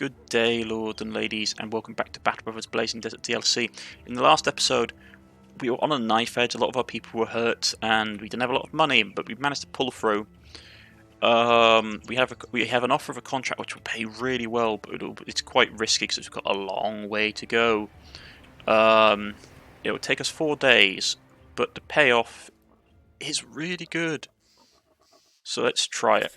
Good day, lords and ladies, and welcome back to Battle Brothers Blazing Desert DLC. In the last episode, we were on a knife edge. A lot of our people were hurt, and we didn't have a lot of money, but we managed to pull through. We have an offer of a contract which will pay really well, but it's quite risky because we've got a long way to go. It will take us 4 days, but the payoff is really good. So let's try it.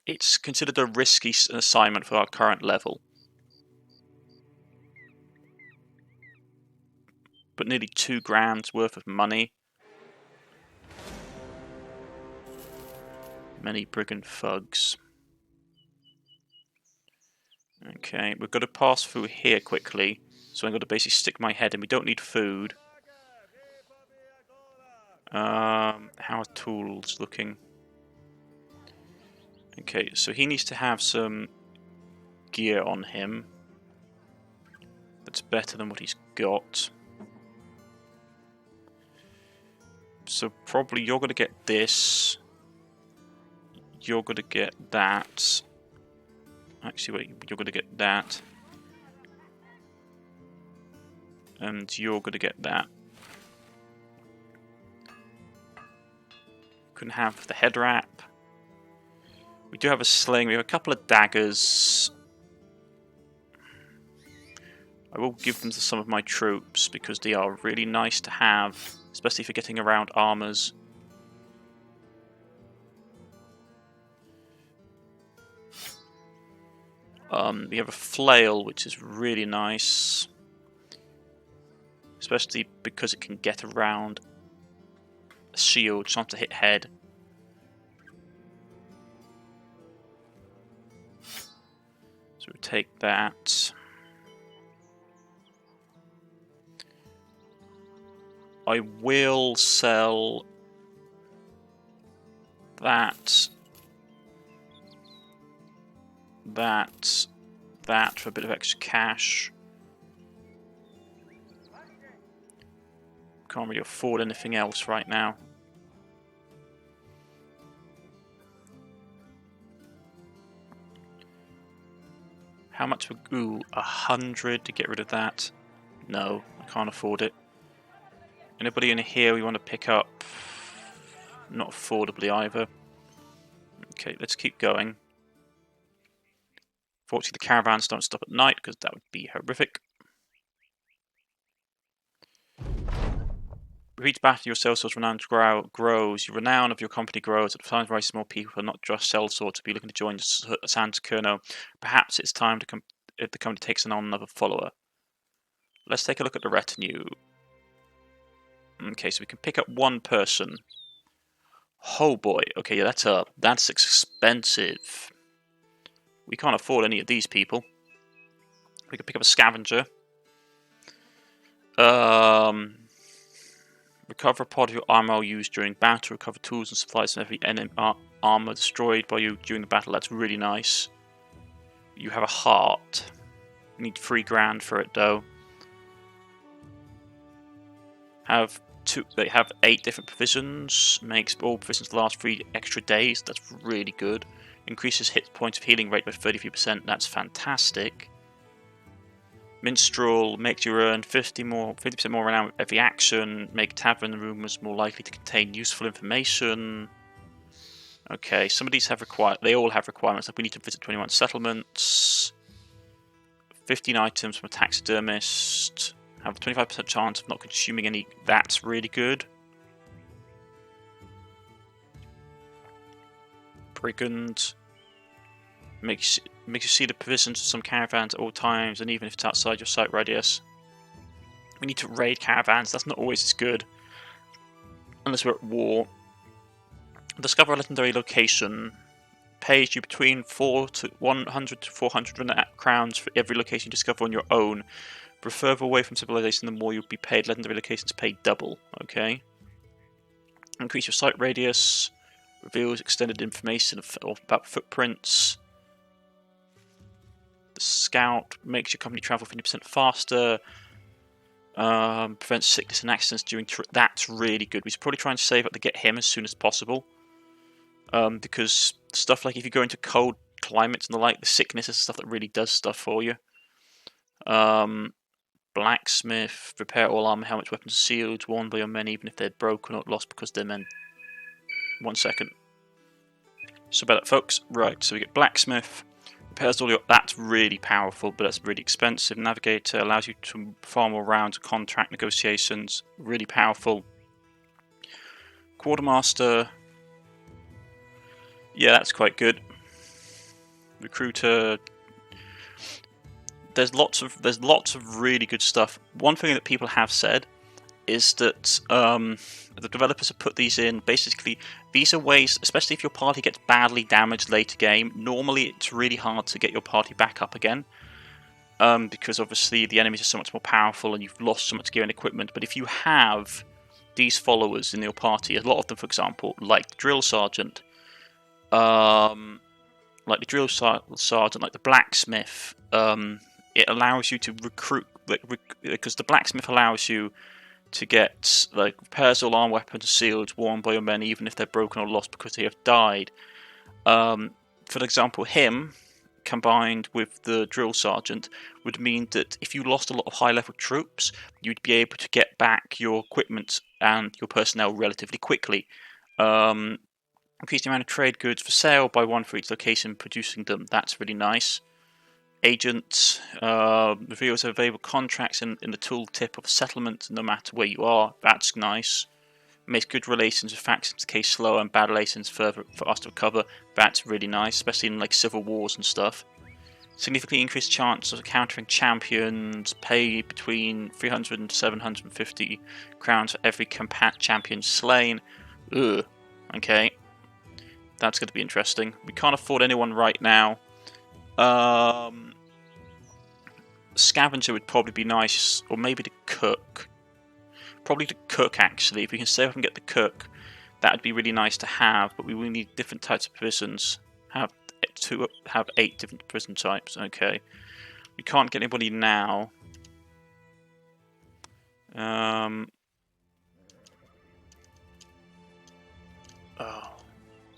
It's considered a risky assignment for our current level. But nearly 2 grand's worth of money. Many brigand thugs. Okay, we've got to pass through here quickly. So I'm going to basically stick my head in. We don't need food. How are tools looking? Okay, so he needs to have some gear on him that's better than what he's got. So probably you're going to get this. You're going to get that. Actually, wait, you're going to get that. And you're going to get that. You can have the head wrap. We do have a sling. We have a couple of daggers. I will give them to some of my troops because they are really nice to have, especially for getting around armors. We have a flail, which is really nice, especially because it can get around a shield, just not to hit head. So we'll take that. I will sell that for a bit of extra cash. Can't really afford anything else right now. How much would... Ooh, 100 to get rid of that? No, I can't afford it. Anybody in here we want to pick up? Not affordably either. Okay, let's keep going. Fortunately, the caravans don't stop at night because that would be horrific. With each battle, your sellsword's renown grows. Your renown of your company grows. At times, rises more people, not just sellswords, to be looking to join Sans Kerno. Perhaps it's time to if the company takes on another follower. Let's take a look at the retinue. Okay, so we can pick up one person. Oh boy. Okay, that's expensive. We can't afford any of these people. We can pick up a scavenger. Recover a part of your armor used during battle. Recover tools and supplies from every enemy armor destroyed by you during the battle. That's really nice. You have a heart. You need 3 grand for it though. They have 8 different provisions. Makes all provisions last 3 extra days. That's really good. Increases hit points of healing rate by 33%. That's fantastic. Minstrel makes you earn 50% more renown with every action. Make tavern rooms more likely to contain useful information. Okay, some of these have they all have requirements. Like we need to visit 21 settlements. 15 items from a taxidermist. Have a 25% chance of not consuming any. That's really good. Brigand. Makes you see the provisions of some caravans at all times, and even if it's outside your sight radius. We need to raid caravans. That's not always as good. Unless we're at war. Discover a legendary location. Pays you between 100 to 400 crowns for every location you discover on your own. The further away from civilization, the more you'll be paid. Legendary locations pay double. Okay. Increase your sight radius. Reveals extended information about footprints. The scout makes your company travel 50% faster. Prevents sickness and accidents during that's really good. We should probably try and save up to get him as soon as possible. Because stuff like if you go into cold climates and the like, the sickness is stuff that really does stuff for you. Blacksmith, repair all armor, helmets, weapons, shields worn by your men, even if they're broken or lost because they're men. 1 second. So about that, folks. Right, so we get blacksmith. Repairs all your. That's really powerful, but that's really expensive. Navigator allows you to farm more rounds, contract negotiations. Really powerful. Quartermaster. Yeah, that's quite good. Recruiter. There's lots of really good stuff. One thing that people have said is that the developers have put these in. Basically, these are ways, especially if your party gets badly damaged later game. Normally, it's really hard to get your party back up again because obviously the enemies are so much more powerful and you've lost so much gear and equipment. But if you have these followers in your party, a lot of them, for example, like the drill sergeant, like the blacksmith. It allows you to recruit, because the blacksmith allows you to get like repairs all arm, weapons, shields worn by your men, even if they're broken or lost because they have died. For example, him combined with the drill sergeant would mean that if you lost a lot of high-level troops, you'd be able to get back your equipment and your personnel relatively quickly. Increase the amount of trade goods for sale by 1 for each location producing them. That's really nice. Agent reveals available contracts in the tooltip of settlement no matter where you are. That's nice. Makes good relations with factions in case slow and bad relations for us to recover. That's really nice, especially in like civil wars and stuff. Significantly increased chance of countering champions. Pay between 300 and 750 crowns for every champion slain. Ugh. Okay. That's going to be interesting. We can't afford anyone right now. Scavenger would probably be nice, or maybe the cook. Probably the cook, actually. If we can save up and get the cook, that would be really nice to have. But we will need different types of prisons. Have 8 different prison types. Okay. We can't get anybody now. Oh.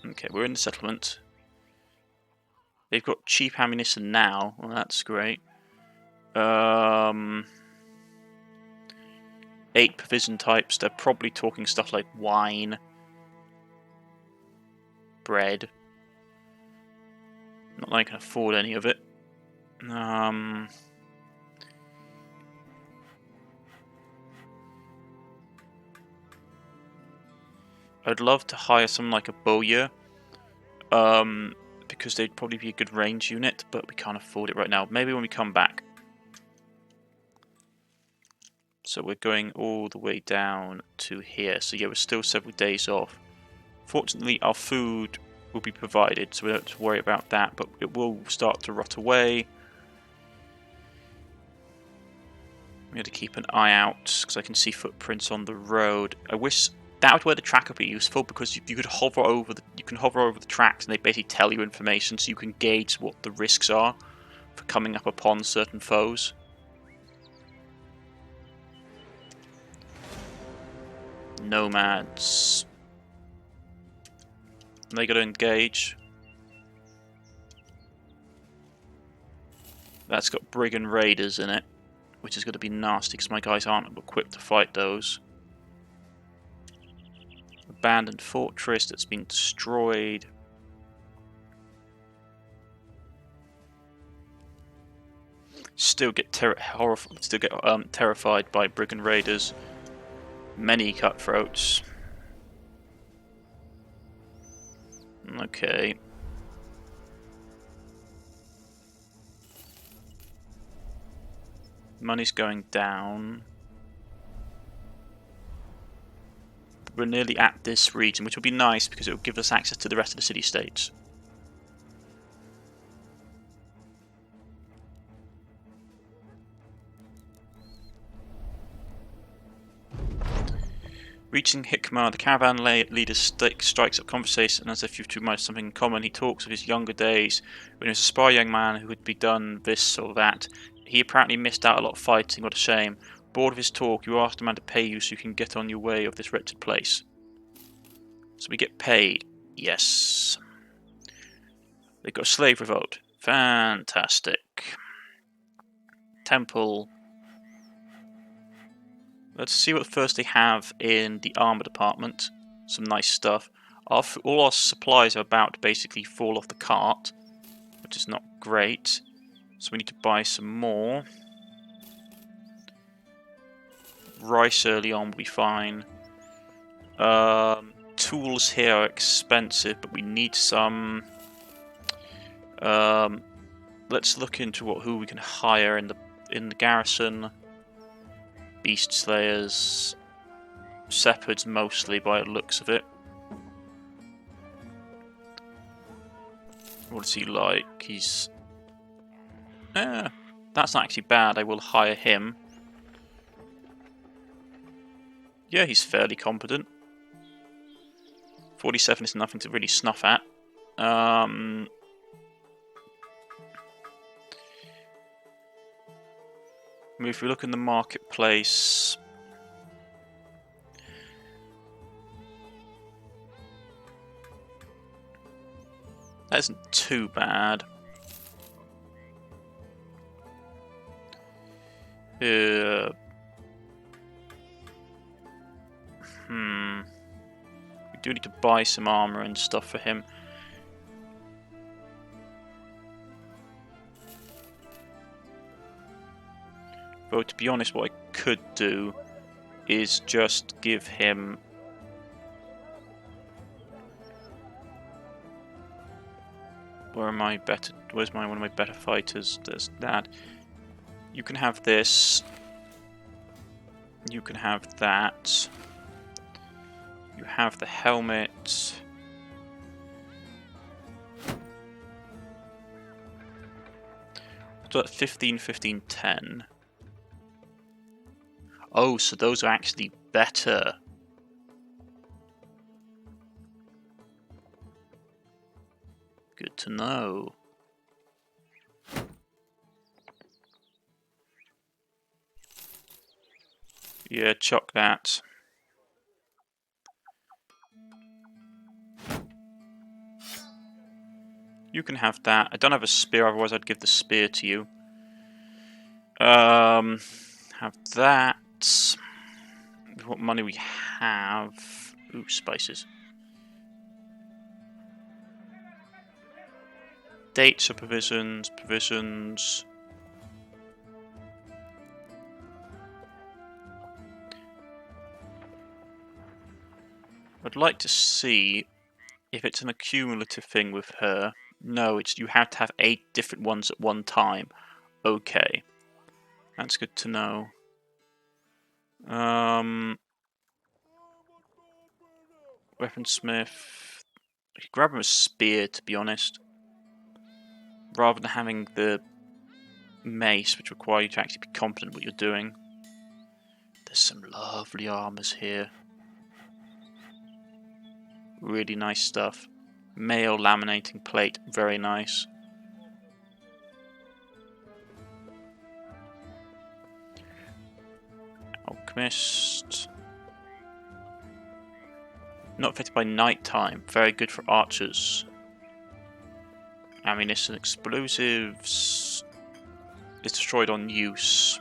Okay, we're in the settlement. They've got cheap ammunition now. Well, that's great. 8 provision types. They're probably talking stuff like wine, bread. Not that I can afford any of it. I'd love to hire someone like a bowyer, because they'd probably be a good range unit, but we can't afford it right now. Maybe when we come back. So we're going all the way down to here. So yeah, we're still several days off. Fortunately, our food will be provided, so we don't have to worry about that, but it will start to rot away. We have to keep an eye out, because I can see footprints on the road. I wish that was where the track would be useful, because you could hover over the tracks, and they basically tell you information, so you can gauge what the risks are for coming up upon certain foes. Nomads. They got to engage. That's got brigand raiders in it, which is going to be nasty because my guys aren't equipped to fight those. Abandoned fortress that's been destroyed. Still get terrified by brigand raiders. Many cutthroats. Okay. Money's going down. We're nearly at this region, which will be nice because it will give us access to the rest of the city-states. Reaching Hikmah, the caravan leader strikes up conversation as if you two might have something in common. He talks of his younger days when he was a spry young man who had done this or that. He apparently missed out a lot of fighting, what a shame. bored of his talk, you ask the man to pay you so you can get on your way of this wretched place. So we get paid. Yes. They've got a slave revolt. Fantastic. Temple. Let's see what first they have in the armor department. Some nice stuff. All our supplies are about to basically fall off the cart, which is not great. So we need to buy some more. Rice early on will be fine. Tools here are expensive, but we need some. Let's look into who we can hire in the garrison. Beast slayers, shepherds mostly by the looks of it. What is he like? He's that's not actually bad. I will hire him. Yeah, he's fairly competent. 47 is nothing to really snuff at. If we look in the marketplace, that isn't too bad. We do need to buy some armor and stuff for him. Though, to be honest, what I could do is just give him... Where's one of my better fighters? There's that. You can have this. You can have that. You have the helmet. So at 15, 15, 10. Oh, so those are actually better. Good to know. Yeah, chuck that. You can have that. I don't have a spear, otherwise I'd give the spear to you. Have that. What money we have? Ooh, spices. Dates or provisions? Provisions. I'd like to see if it's an accumulative thing with her. No, you have to have 8 different ones at one time. Okay. That's good to know. Weaponsmith. I could grab him a spear, to be honest. Rather than having the mace, which require you to actually be competent in what you're doing. There's some lovely armors here. Really nice stuff. Mail laminating plate, very nice. Alchemist. Not affected by night time, very good for archers. Ammunition, explosives is destroyed on use.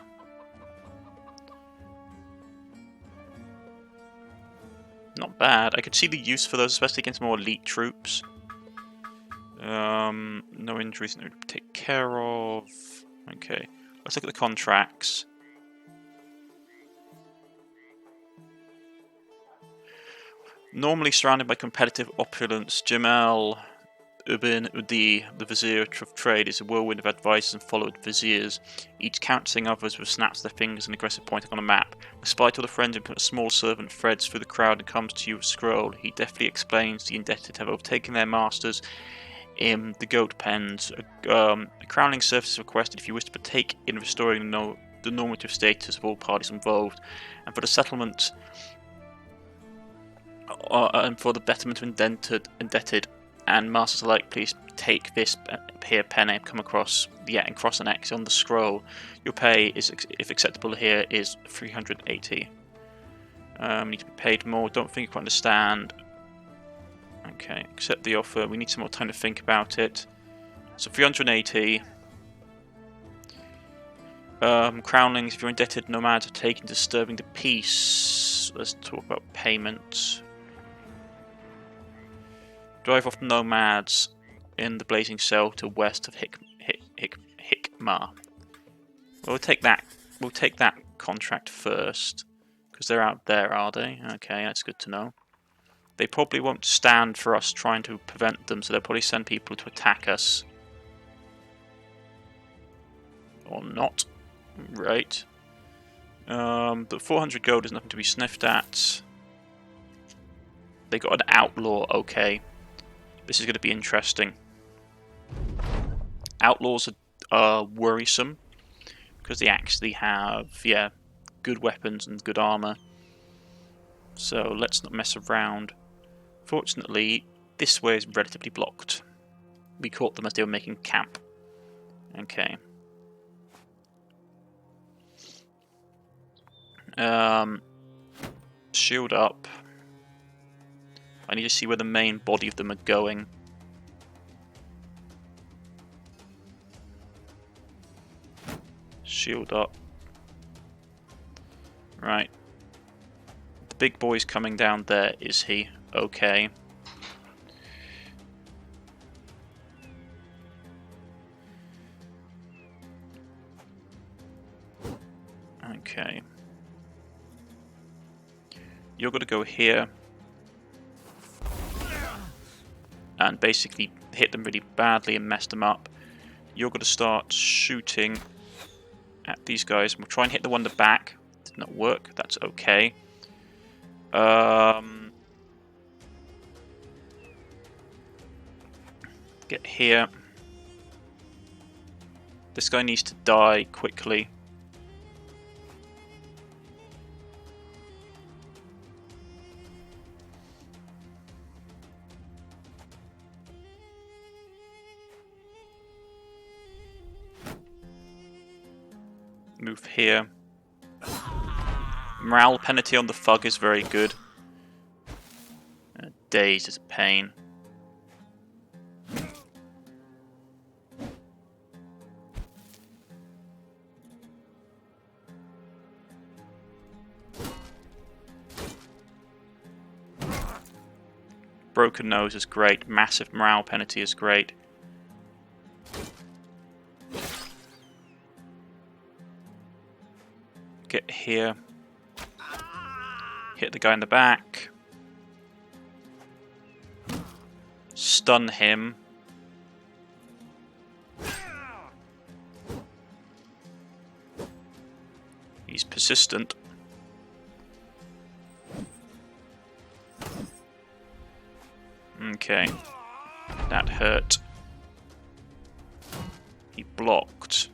Not bad. I could see the use for those, especially against more elite troops. No injuries, no to take care of. Okay, let's look at the contracts. Normally surrounded by competitive opulence, Jamal Ibn Udi, the Vizier of Trade, is a whirlwind of advisors and followed viziers, each counting others with snaps of their fingers and aggressive pointing on a map. Despite all the friends, a small servant threads through the crowd and comes to you with a scroll. He deftly explains the indebted have overtaken their masters in the goat pens. A crowning service is requested if you wish to partake in restoring the normative status of all parties involved, and for the settlement and for the betterment of indebted. And masters alike, please take this here pen and come across, and cross an X on the scroll. Your pay is, if acceptable here, is 380. Need to be paid more. Don't think you quite understand. Okay, accept the offer. We need some more time to think about it. So 380. Crownlings, if you're indebted, nomads are taken disturbing the peace. Let's talk about payment. Drive off nomads in the blazing cell to west of Hikmar. We'll take that. We'll take that contract first, because they're out there, are they? Okay, that's good to know. They probably won't stand for us trying to prevent them, so they'll probably send people to attack us. Or not. Right. But 400 gold is nothing to be sniffed at. They got an outlaw, okay. This is going to be interesting. Outlaws are worrisome, because they actually have, good weapons and good armor. So let's not mess around. Fortunately, this way is relatively blocked. We caught them as they were making camp. Okay. Shield up. I need to see where the main body of them are going. Shield up. Right. The big boy's coming down there, is he? Okay. Okay. You're going to go here and basically hit them really badly and mess them up. You're going to start shooting at these guys. We'll try and hit the one in the back. Did not work. That's okay. Get here. This guy needs to die quickly. Move here. Morale penalty on the thug is very good. Daze is a pain. Broken nose is great. Massive morale penalty is great. Get here. Hit the guy in the back. Stun him. He's persistent. Okay. That hurt. He blocked.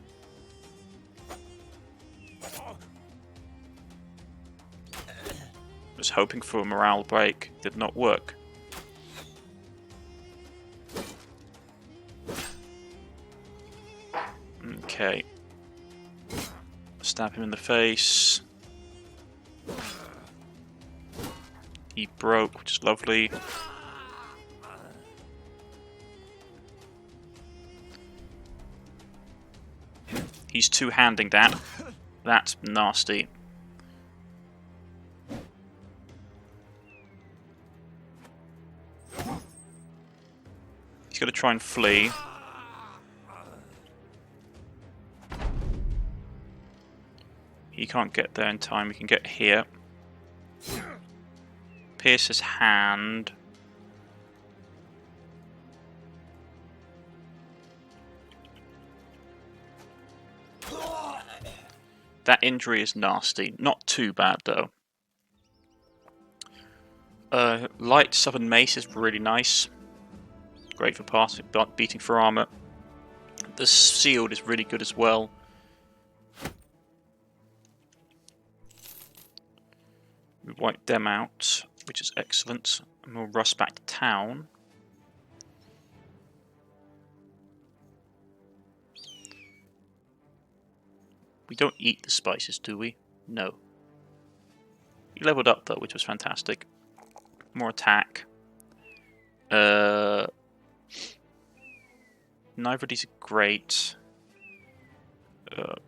Was hoping for a morale break. Did not work. Okay. Stab him in the face. He broke, which is lovely. He's two-handing that. That's nasty. He's going to try and flee. He can't get there in time. We can get here. Pierce his hand. That injury is nasty. Not too bad, though. Light Southern Mace is really nice. Great for passing, beating for armor. The Sealed is really good as well. We wipe them out, which is excellent. And we'll rush back to town. We don't eat the spices, do we? No. He leveled up though, which was fantastic. More attack. Neither of these are great.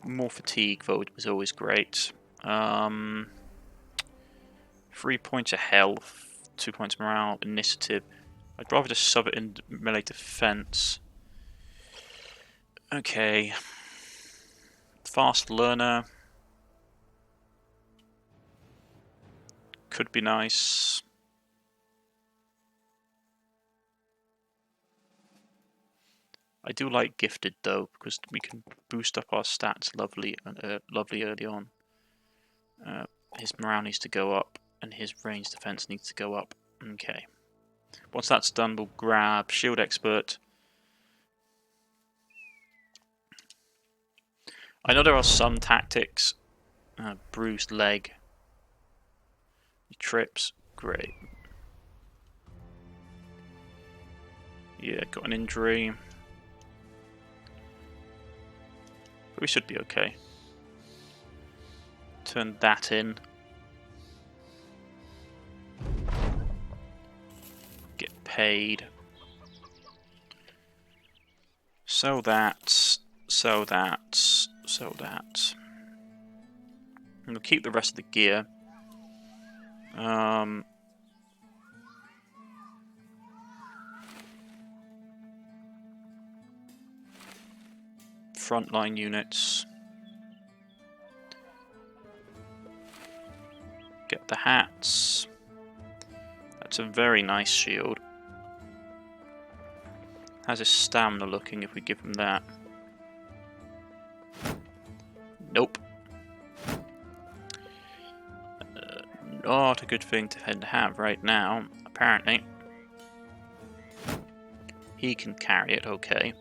More fatigue though was always great. 3 points of health, 2 points morale, initiative. I'd rather just shove it in melee defense. Okay. Fast learner. Could be nice. I do like gifted though, because we can boost up our stats lovely early on. His morale needs to go up, and his range defense needs to go up. Okay. Once that's done, we'll grab Shield Expert. I know there are some tactics. Bruised leg. He trips. Great. Yeah, got an injury. But we should be okay. Turn that in. Get paid. Sell that. Sell that. Sell that. And we'll keep the rest of the gear. Frontline units. Get the hats. That's a very nice shield. How's his stamina looking if we give him that? Nope. Not a good thing to have right now, apparently. He can carry it, okay.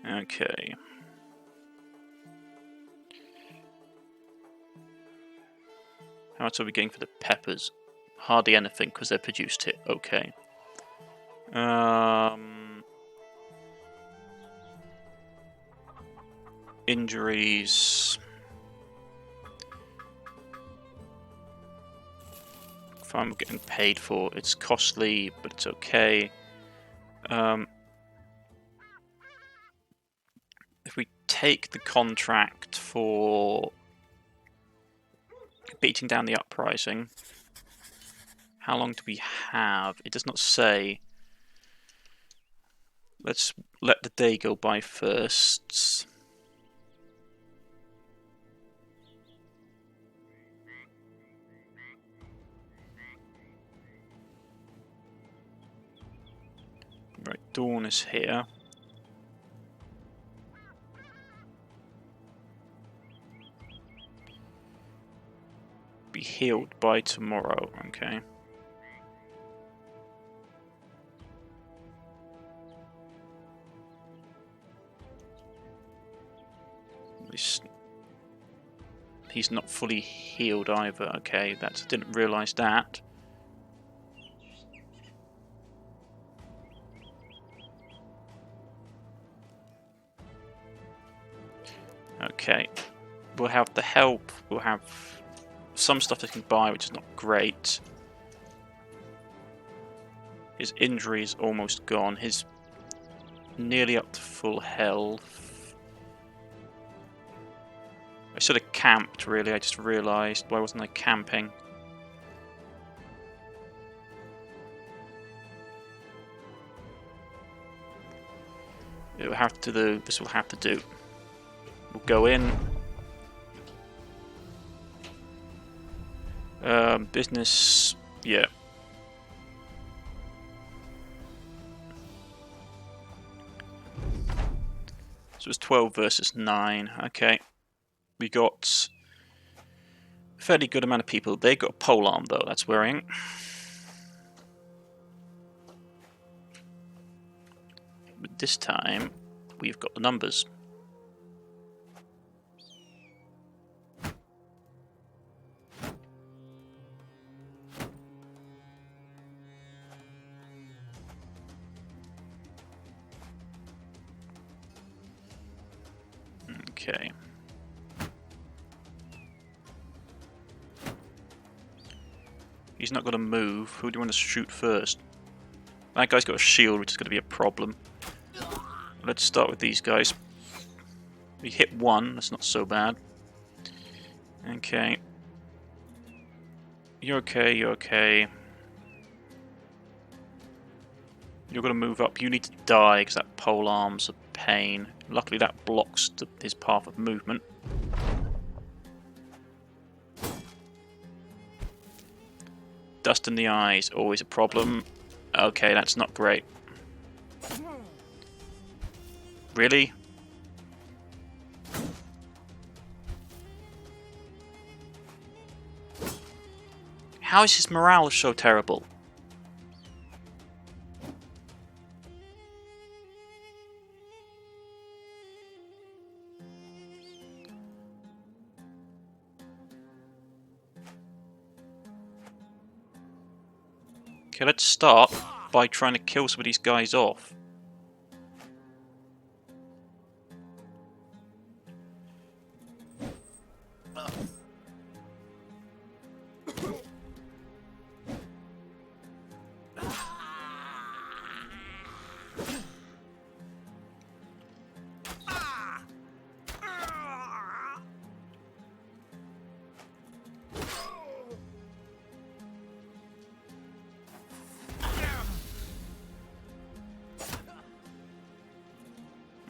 Okay. How much are we getting for the peppers? Hardly anything because they're produced here. Okay. Injuries. If I'm getting paid for, it's costly, but it's okay. If we take the contract for beating down the uprising, how long do we have? It does not say. Let's let the day go by first. Right, dawn is here. Be healed by tomorrow, okay. He's not fully healed either, okay. Didn't realise that. Okay. We'll have the help, we'll have some stuff that can buy, which is not great. His injury is almost gone. He's nearly up to full health. I should have camped, really. I just realised. Why wasn't I camping? It will have to do. This will have to do. We'll go in. Business. Yeah. So it's 12 versus 9. Okay. We got a fairly good amount of people. They got a polearm though, that's worrying. But this time, we've got the numbers. Okay. He's not going to move. Who do you want to shoot first? That guy's got a shield, which is going to be a problem. Let's start with these guys. We hit one, that's not so bad. Okay. You're okay, you're okay. You're going to move up. You need to die, because that pole arm's a pain. Luckily that blocks his path of movement. Dust in the eyes, always a problem. Okay, that's not great. Really? How is his morale so terrible? Okay, let's start by trying to kill some of these guys off.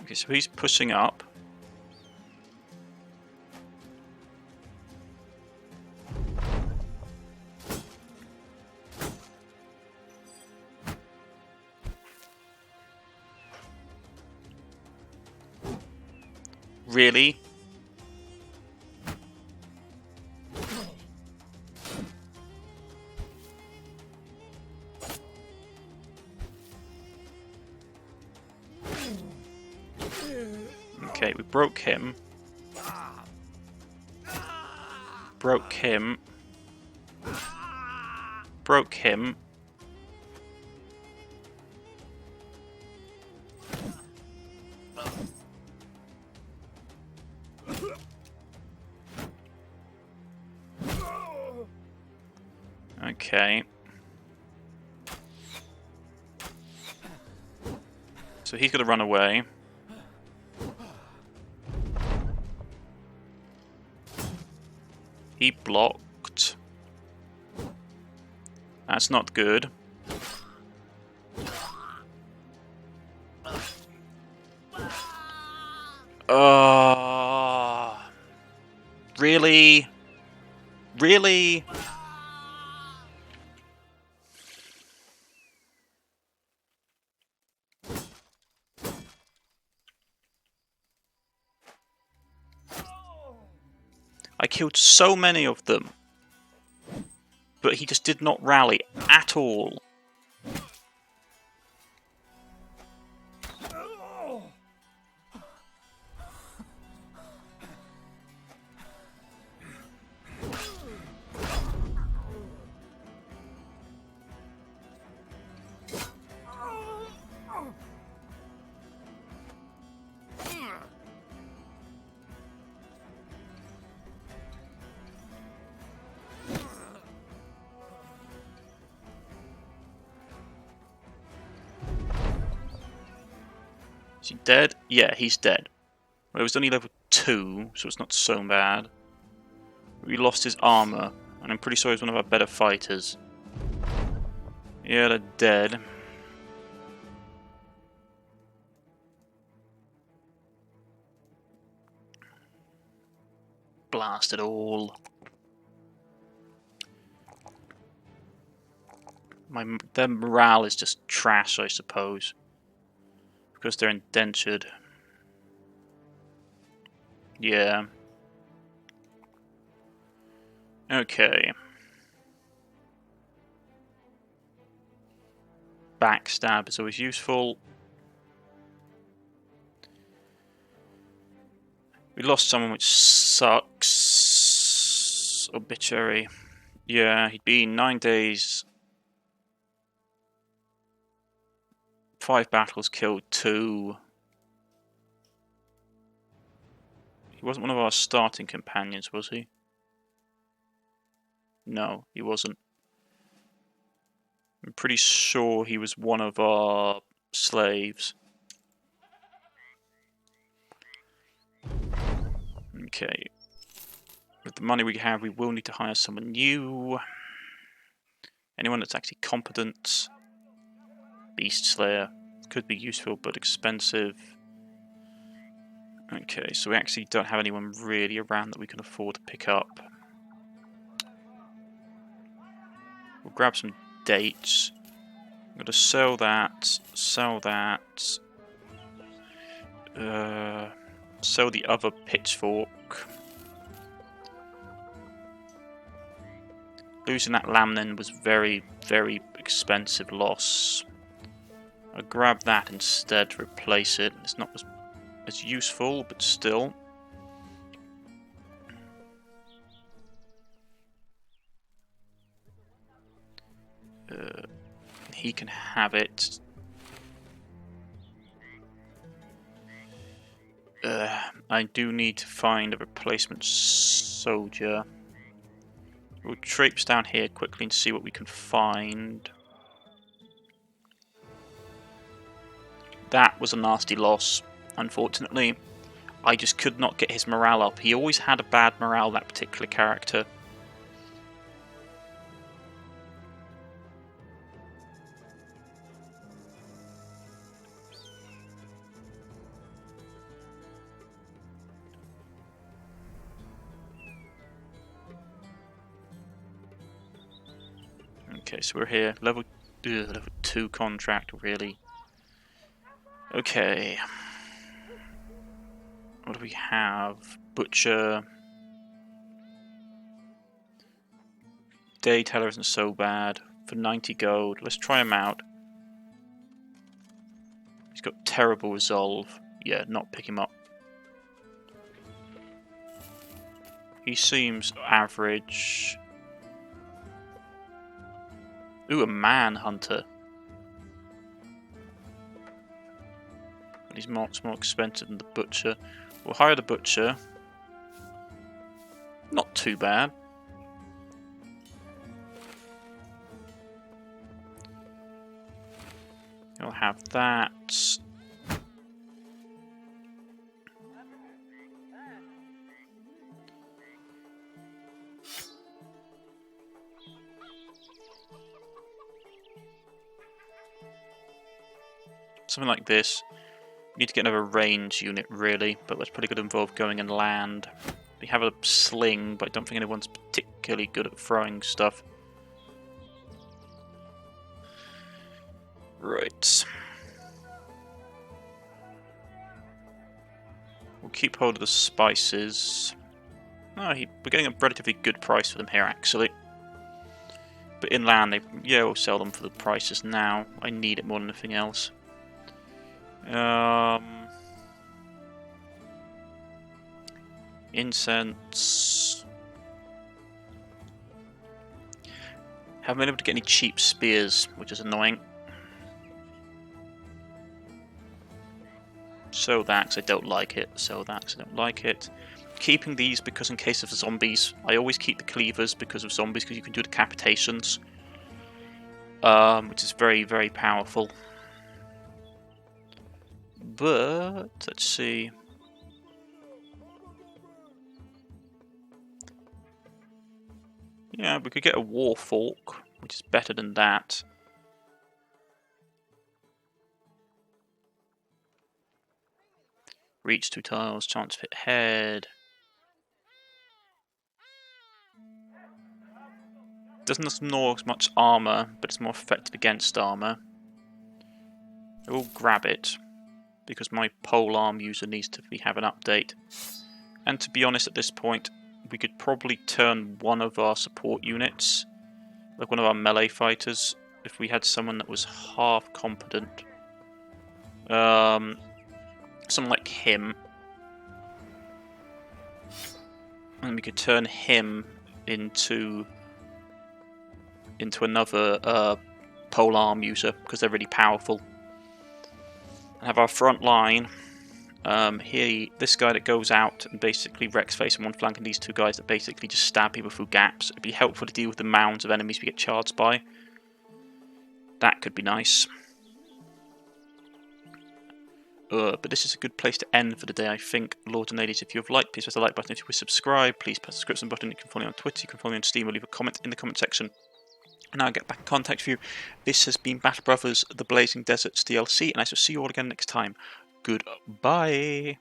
Okay, so he's pushing up. Really? Okay, we broke him. Broke him. Broke him. Okay. So he's gonna run away. He blocked. That's not good. Really? Really? I killed so many of them, but he just did not rally at all. Is he dead? Yeah, he's dead. Well, it was only level 2, so it's not so bad. We lost his armor, and I'm pretty sure he's one of our better fighters. Yeah, they're dead. Blast it all. Their morale is just trash, I suppose. Because they're indentured. Yeah. Okay. Backstab is always useful. We lost someone, which sucks. Obituary. Yeah, he'd been 9 days. 5 battles, killed 2. He wasn't one of our starting companions, was he? No, he wasn't. I'm pretty sure he was one of our slaves. Okay. With the money we have, we will need to hire someone new. Anyone that's actually competent. Beast Slayer. Could be useful, but expensive. Okay, so we actually don't have anyone really around that we can afford to pick up. We'll grab some dates. I'm going to sell that, sell the other pitchfork. Losing that laminin was very, very expensive loss. I'll grab that instead to replace it. It's not as useful, but still. He can have it. I do need to find a replacement soldier. We'll traipse down here quickly and see what we can find. That was a nasty loss, unfortunately. I just could not get his morale up. He always had a bad morale, that particular character. Okay, so we're here. Level 2 contract, really. Okay. What do we have? Butcher. Day Teller isn't so bad. For 90 gold. Let's try him out. He's got terrible resolve. Yeah, not pick him up. He seems average. Ooh, a manhunter. But he's much more expensive than the butcher. We'll hire the butcher. Not too bad. I'll have that. Something like this. We need to get another range unit, really, but that's probably going to involve going and land. We have a sling, but I don't think anyone's particularly good at throwing stuff. Right. We'll keep hold of the spices. Oh, we're getting a relatively good price for them here, actually. But inland, we'll sell them for the prices now. I need it more than anything else. Incense. Haven't been able to get any cheap spears, which is annoying. So that, because I don't like it. So that, because I don't like it. Keeping these because in case of zombies. I always keep the cleavers because of zombies, because you can do decapitations. Which is very, very powerful. But, let's see. Yeah, we could get a war fork, which is better than that. Reach 2 tiles, chance to hit head. Doesn't ignore as much armor, but it's more effective against armor. I will grab it, because my polearm user needs to have an update. And to be honest, at this point, we could probably turn one of our support units, like one of our melee fighters, if we had someone that was half competent. Someone like him. And we could turn him into another polearm user, because they're really powerful. And have our front line This guy that goes out and basically wrecks face on one flank, and these two guys that basically just stab people through gaps. It'd be helpful to deal with the mounds of enemies we get charged by. That could be nice. But this is a good place to end for the day, I think. Lords and ladies, if you have liked, please press the like button. If you would subscribe, please press the subscription button. You can follow me on Twitter, you can follow me on Steam, or leave a comment in the comment section. And I'll get back in contact with you. This has been Battle Brothers, The Blazing Deserts DLC, and I shall see you all again next time. Goodbye.